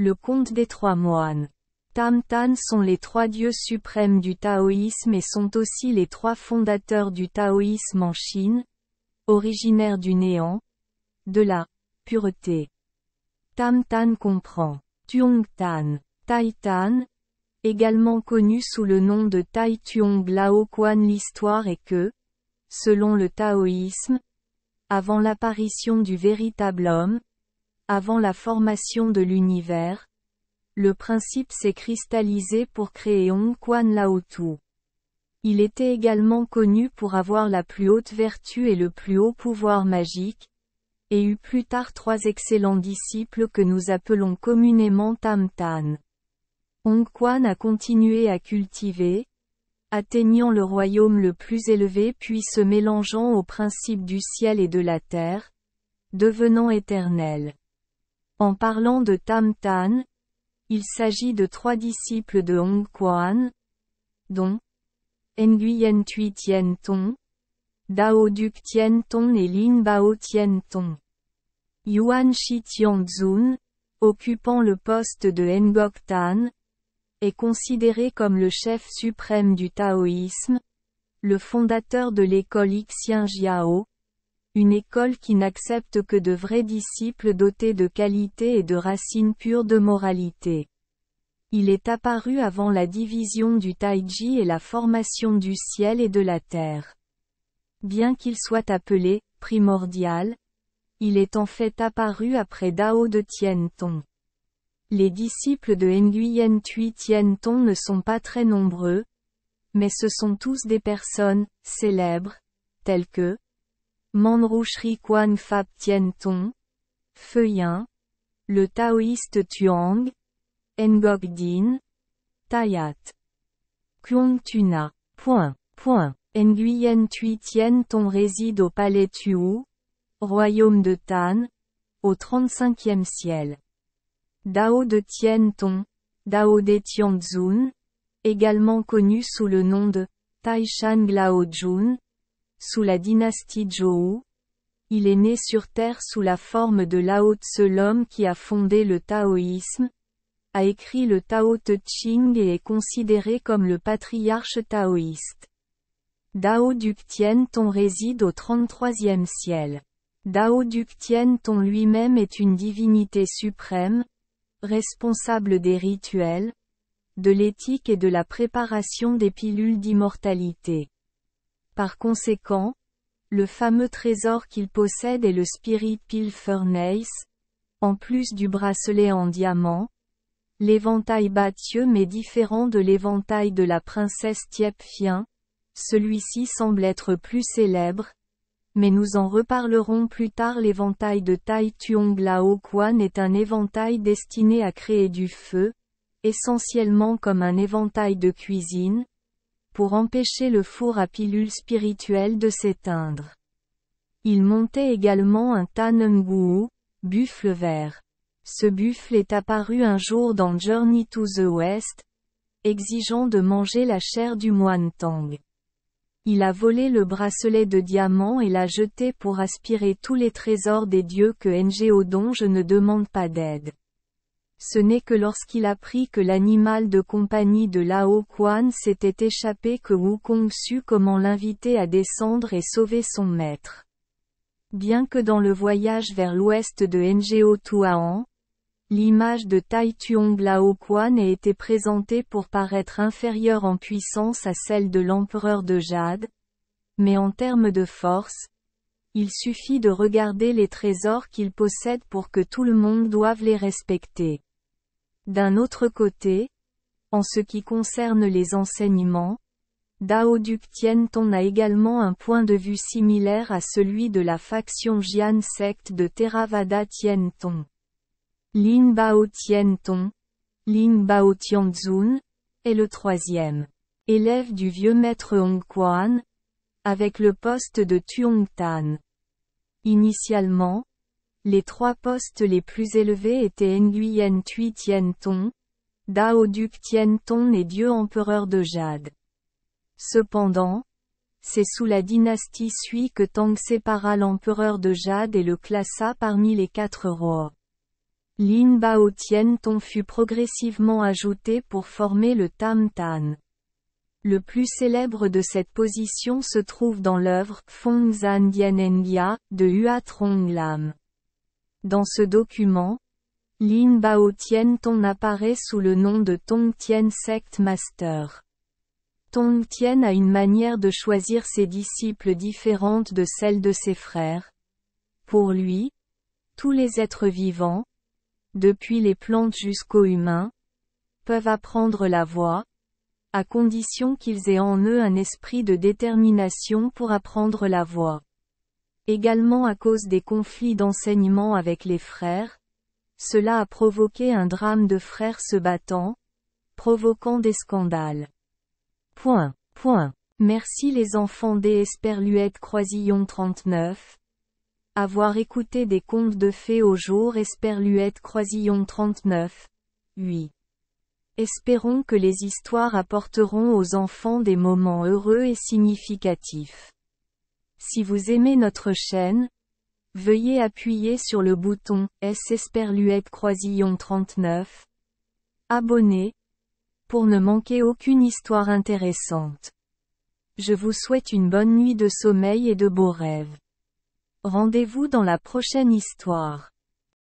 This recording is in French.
Le conte des trois moines. Tam Tan sont les trois dieux suprêmes du taoïsme et sont aussi les trois fondateurs du taoïsme en Chine, originaires du néant, de la pureté. Tam Tan comprend Tuong Tan, Tai Tan, également connu sous le nom de Tai Tuong Lao Quan. L'histoire est que, selon le taoïsme, avant l'apparition du véritable homme, avant la formation de l'univers, le principe s'est cristallisé pour créer Ong Quan Lao Tu. Il était également connu pour avoir la plus haute vertu et le plus haut pouvoir magique, et eut plus tard trois excellents disciples que nous appelons communément Tam Tan. Ong Quan a continué à cultiver, atteignant le royaume le plus élevé puis se mélangeant aux principes du ciel et de la terre, devenant éternel. En parlant de Tam Tan, il s'agit de trois disciples de Ong Quan, dont Nguyen Thuy Tien Tong, Dao Duc Tien Tong et Lin Bao Tien Tong. Yuan Shi Tian Zun, occupant le poste de Ngok Tan, est considéré comme le chef suprême du taoïsme, le fondateur de l'école Xian Jiao, une école qui n'accepte que de vrais disciples dotés de qualités et de racines pures de moralité. Il est apparu avant la division du Taiji et la formation du ciel et de la terre. Bien qu'il soit appelé primordial, il est en fait apparu après Dao de Tien Tong. Les disciples de Nguyen Thuy Tien Tong ne sont pas très nombreux, mais ce sont tous des personnes célèbres, telles que Manru Shri Quan Phap Tien Tong, Feuillin, le taoïste Tuang, Ngok Din, Tayat, Kuong Tuna. Nguyen Thuy Tien Tong réside au palais Tuo, royaume de Tan, au 35e ciel. Dao de Tien Tong, Dao de Tian Zun, également connu sous le nom de Taishan Glao Jun, sous la dynastie Zhou. Il est né sur terre sous la forme de Lao Tse, l'homme qui a fondé le taoïsme, a écrit le Tao Te Ching et est considéré comme le patriarche taoïste. Dao Duc Tien Tong réside au 33e ciel. Dao Duc Tien Tong lui-même est une divinité suprême, responsable des rituels, de l'éthique et de la préparation des pilules d'immortalité. Par conséquent, le fameux trésor qu'il possède est le Spirit Pill Furnace, en plus du bracelet en diamant, l'éventail Bathieu mais différent de l'éventail de la princesse Tiep Phien, celui-ci semble être plus célèbre, mais nous en reparlerons plus tard. L'éventail de Tai Tuong Lao Quan est un éventail destiné à créer du feu, essentiellement comme un éventail de cuisine, pour empêcher le four à pilules spirituelles de s'éteindre. Il montait également un Tan Ngu, buffle vert. Ce buffle est apparu un jour dans Journey to the West, exigeant de manger la chair du moine Tang. Il a volé le bracelet de diamant et l'a jeté pour aspirer tous les trésors des dieux que Ngo dont je ne demande pas d'aide. Ce n'est que lorsqu'il apprit que l'animal de compagnie de Lao Quan s'était échappé que Wukong sut comment l'inviter à descendre et sauver son maître. Bien que dans le voyage vers l'ouest de Ngo Tuan, l'image de Tai Tuong Lao Quan ait été présentée pour paraître inférieure en puissance à celle de l'empereur de Jade, mais en termes de force, il suffit de regarder les trésors qu'il possède pour que tout le monde doive les respecter. D'un autre côté, en ce qui concerne les enseignements, Dao Duc Tien Tong a également un point de vue similaire à celui de la faction Jian secte de Theravada Tien Tong. Lin Bao Tien Tong, Lin Bao Tian Zun, est le troisième élève du vieux maître Ong Quan, avec le poste de Tuong Tan. Initialement, les trois postes les plus élevés étaient Nguyen Thuy Tien Tong, Dao Duc Tien Tong et Dieu empereur de Jade. Cependant, c'est sous la dynastie Sui que Tang sépara l'empereur de Jade et le classa parmi les 4 rois. Lin Bao Tien Tong fut progressivement ajouté pour former le Tam Tan. Le plus célèbre de cette position se trouve dans l'œuvre Fong Zan Dien Engia de Hua Trong Lam. Dans ce document, Lin Bao Tien Tong apparaît sous le nom de Tong Tien Sect Master. Tong Tien a une manière de choisir ses disciples différente de celle de ses frères. Pour lui, tous les êtres vivants, depuis les plantes jusqu'aux humains, peuvent apprendre la voie, à condition qu'ils aient en eux un esprit de détermination pour apprendre la voie. Également à cause des conflits d'enseignement avec les frères, cela a provoqué un drame de frères se battant, provoquant des scandales. Merci les enfants des Esperluette Croisillon 39. Avoir écouté des contes de fées au jour Esperluette Croisillon 39. 8. Espérons que les histoires apporteront aux enfants des moments heureux et significatifs. Si vous aimez notre chaîne, veuillez appuyer sur le bouton S Esperluette Croisillon 39. Abonner, pour ne manquer aucune histoire intéressante. Je vous souhaite une bonne nuit de sommeil et de beaux rêves. Rendez-vous dans la prochaine histoire.